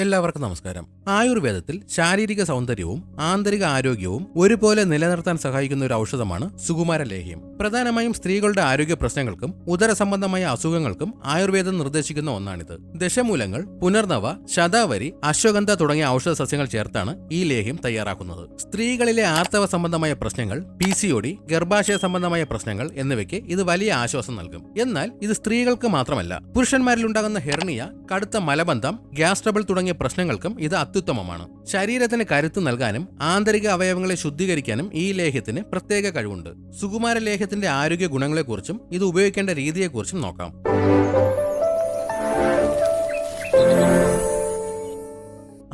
എല്ലാവർക്കും നമസ്കാരം. ആയുർവേദത്തിൽ ശാരീരിക സൗന്ദര്യവും ആന്തരിക ആരോഗ്യവും ഒരുപോലെ നിലനിർത്താൻ സഹായിക്കുന്ന ഒരു ഔഷധമാണ് സുകുമാര ലേഹ്യം. പ്രധാനമായും സ്ത്രീകളുടെ ആരോഗ്യ പ്രശ്നങ്ങൾക്കും ഉദര സംബന്ധമായ അസുഖങ്ങൾക്കും ആയുർവേദം നിർദ്ദേശിക്കുന്ന ഒന്നാണിത്. ദശമൂലങ്ങൾ, പുനർനവ, ശതാവരി, അശ്വഗന്ധ തുടങ്ങിയ ഔഷധ സസ്യങ്ങൾ ചേർത്താണ് ഈ ലേഹ്യം തയ്യാറാക്കുന്നത്. സ്ത്രീകളിലെ ആർത്തവ സംബന്ധമായ പ്രശ്നങ്ങൾ, PCOD, ഗർഭാശയ സംബന്ധമായ പ്രശ്നങ്ങൾ എന്നിവയ്ക്ക് ഇത് വലിയ ആശ്വാസം നൽകും. എന്നാൽ ഇത് സ്ത്രീകൾക്ക് മാത്രമല്ല, പുരുഷന്മാരിലുണ്ടാകുന്ന ഹെർണിയ, കടുത്ത മലബന്ധം, ഗ്യാസ് ട്രബിൾ തുടങ്ങിയ പ്രശ്നങ്ങൾക്കും ഇത് അത്യുത്തമമാണ്. ശരീരത്തിന് കരുത്ത് നൽകാനും ആന്തരിക അവയവങ്ങളെ ശുദ്ധീകരിക്കാനും ഈ ലേഹ്യത്തിന് പ്രത്യേക കഴിവുണ്ട്. സുകുമാര ലേഹ്യത്തിന്റെ ആരോഗ്യ ഗുണങ്ങളെക്കുറിച്ചും ഇത് ഉപയോഗിക്കേണ്ട രീതിയെക്കുറിച്ചും നോക്കാം.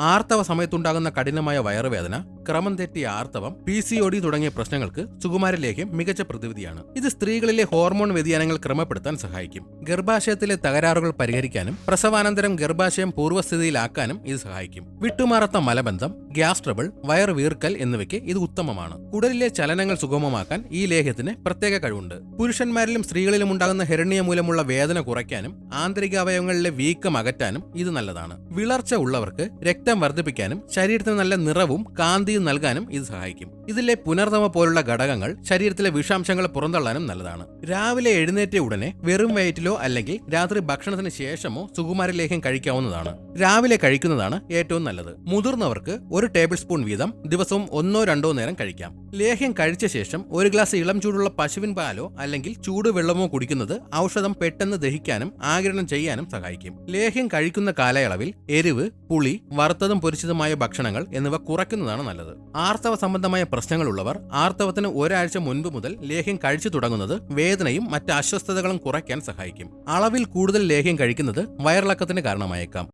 ആർത്തവ സമയത്തുണ്ടാകുന്ന കഠിനമായ വയറുവേദന, ക്രമം തെറ്റിയ ആർത്തവം, PCOD തുടങ്ങിയ പ്രശ്നങ്ങൾക്ക് സുകുമാര ലേഹ്യം മികച്ച പ്രതിവിധിയാണ്. ഇത് സ്ത്രീകളിലെ ഹോർമോൺ വ്യതിയാനങ്ങൾ ക്രമപ്പെടുത്താൻ സഹായിക്കും. ഗർഭാശയത്തിലെ തകരാറുകൾ പരിഹരിക്കാനും പ്രസവാനന്തരം ഗർഭാശയം പൂർവ്വസ്ഥിതിയിലാക്കാനും ഇത് സഹായിക്കും. വിട്ടുമാറാത്ത മലബന്ധം, ഗ്യാസ് ട്രബിൾ, വയർ വീർക്കൽ എന്നിവയ്ക്ക് ഇത് ഉത്തമമാണ്. കുടലിലെ ചലനങ്ങൾ സുഗമമാക്കാൻ ഈ ലേഹ്യത്തിന് പ്രത്യേക കഴിവുണ്ട്. പുരുഷന്മാരിലും സ്ത്രീകളിലും ഉണ്ടാകുന്ന ഹെർണിയ മൂലമുള്ള വേദന കുറയ്ക്കാനും ആന്തരികാവയവങ്ങളിലെ വീക്കം അകറ്റാനും ഇത് നല്ലതാണ്. വിളർച്ച ഉള്ളവർക്ക് രക്തം വർദ്ധിപ്പിക്കാനും ശരീരത്തിന് നല്ല നിറവും കാന്തിയും നൽകാനും ഇത് സഹായിക്കും. ഇതിലെ പുനർനവ പോലുള്ള ഘടകങ്ങൾ ശരീരത്തിലെ വിഷാംശങ്ങൾ പുറന്തള്ളാനും നല്ലതാണ്. രാവിലെ എഴുന്നേറ്റ ഉടനെ വെറും വയറ്റിലോ അല്ലെങ്കിൽ രാത്രി ഭക്ഷണത്തിന് ശേഷമോ സുകുമാര ലേഹ്യം കഴിക്കാവുന്നതാണ്. രാവിലെ കഴിക്കുന്നതാണ് ഏറ്റവും നല്ലത്. മുതിർന്നവർക്ക് 1 ടേബിൾ സ്പൂൺ വീതം ദിവസവും 1-2 നേരം കഴിക്കാം. ലേഹ്യം കഴിച്ച ശേഷം 1 ഗ്ലാസ് ഇളം ചൂടുള്ള പശുവിൻ പാലോ അല്ലെങ്കിൽ ചൂടുവെള്ളമോ കുടിക്കുന്നത് ഔഷധം പെട്ടെന്ന് ദഹിക്കാനും ആഗിരണം ചെയ്യാനും സഹായിക്കും. ലേഹ്യം കഴിക്കുന്ന കാലയളവിൽ എരിവ്, പുളി, വറുത്തതും പൊരിച്ചതുമായ ഭക്ഷണങ്ങൾ എന്നിവ കുറയ്ക്കുന്നതാണ് നല്ലത്. ആർത്തവ സംബന്ധമായ പ്രശ്നങ്ങളുള്ളവർ ആർത്തവത്തിന് ഒരാഴ്ച മുൻപ് മുതൽ ലേഹ്യം കഴിച്ചു തുടങ്ങുന്നത് വേദനയും മറ്റ് അസ്വസ്ഥതകളും കുറയ്ക്കാൻ സഹായിക്കും. അളവിൽ കൂടുതൽ ലേഹ്യം കഴിക്കുന്നത് വയറിളക്കത്തിന് കാരണമായേക്കാം.